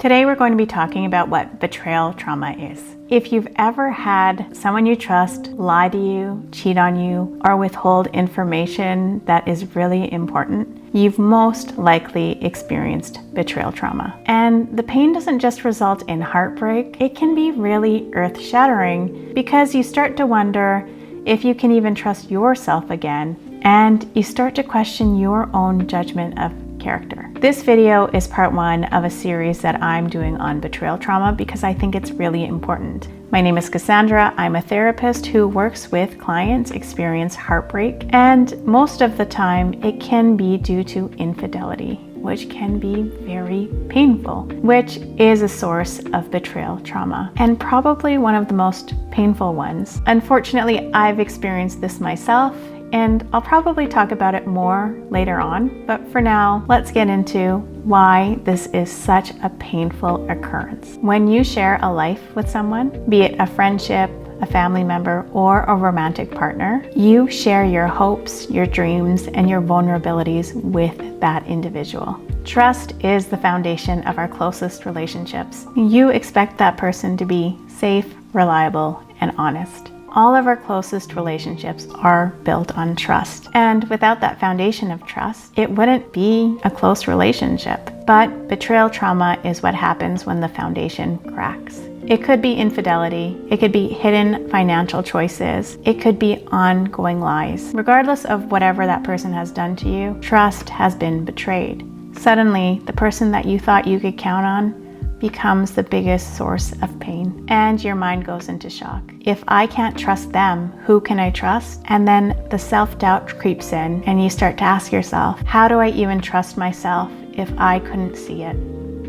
Today we're going to be talking about what betrayal trauma is. If you've ever had someone you trust lie to you, cheat on you, or withhold information that is really important, you've most likely experienced betrayal trauma. And the pain doesn't just result in heartbreak, it can be really earth-shattering because you start to wonder if you can even trust yourself again, and you start to question your own judgment of character. This video is part one of a series that I'm doing on betrayal trauma because I think it's really important. My name is Cassandra. I'm a therapist who works with clients experience heartbreak, and most of the time it can be due to infidelity, which can be very painful, which is a source of betrayal trauma and probably one of the most painful ones. Unfortunately, I've experienced this myself, and I'll probably talk about it more later on, but for now, let's get into why this is such a painful occurrence. When you share a life with someone, be it a friendship, a family member, or a romantic partner, you share your hopes, your dreams, and your vulnerabilities with that individual. Trust is the foundation of our closest relationships. You expect that person to be safe, reliable, and honest. All of our closest relationships are built on trust. And without that foundation of trust, it wouldn't be a close relationship. But betrayal trauma is what happens when the foundation cracks. It could be infidelity, it could be hidden financial choices, it could be ongoing lies. Regardless of whatever that person has done to you, trust has been betrayed. Suddenly, the person that you thought you could count on becomes the biggest source of pain, and your mind goes into shock. If I can't trust them, who can I trust? And then the self-doubt creeps in, and you start to ask yourself, how do I even trust myself if I couldn't see it?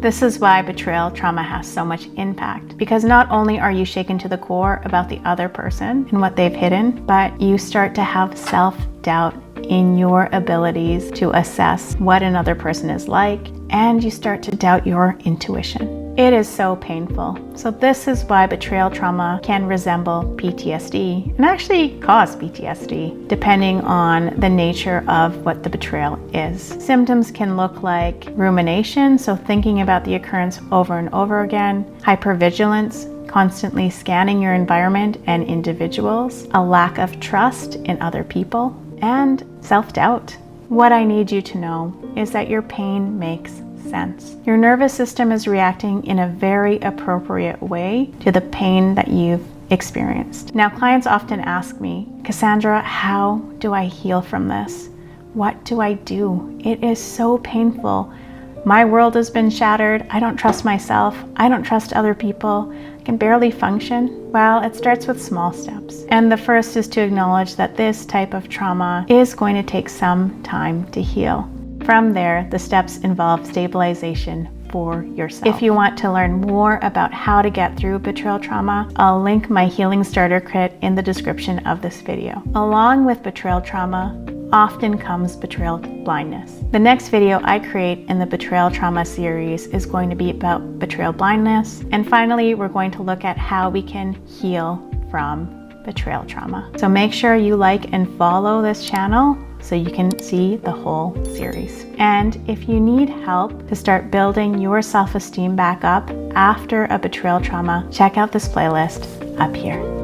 This is why betrayal trauma has so much impact, because not only are you shaken to the core about the other person and what they've hidden, but you start to have self-doubt in your abilities to assess what another person is like, and you start to doubt your intuition. It is so painful. So this is why betrayal trauma can resemble PTSD and actually cause PTSD, depending on the nature of what the betrayal is. Symptoms can look like rumination, so thinking about the occurrence over and over again, hypervigilance, constantly scanning your environment and individuals, a lack of trust in other people, and self-doubt. What I need you to know is that your pain makes sense. Your nervous system is reacting in a very appropriate way to the pain that you've experienced. Now, clients often ask me, Cassandra, how do I heal from this? What do I do? It is so painful. My world has been shattered. I don't trust myself. I don't trust other people. I can barely function. Well, it starts with small steps. And the first is to acknowledge that this type of trauma is going to take some time to heal. From there, the steps involve stabilization for yourself. If you want to learn more about how to get through betrayal trauma, I'll link my healing starter kit in the description of this video. Along with betrayal trauma, often comes betrayal blindness. The next video I create in the betrayal trauma series is going to be about betrayal blindness. And finally, we're going to look at how we can heal from betrayal trauma. So make sure you like and follow this channel so you can see the whole series. And if you need help to start building your self-esteem back up after a betrayal trauma, check out this playlist up here.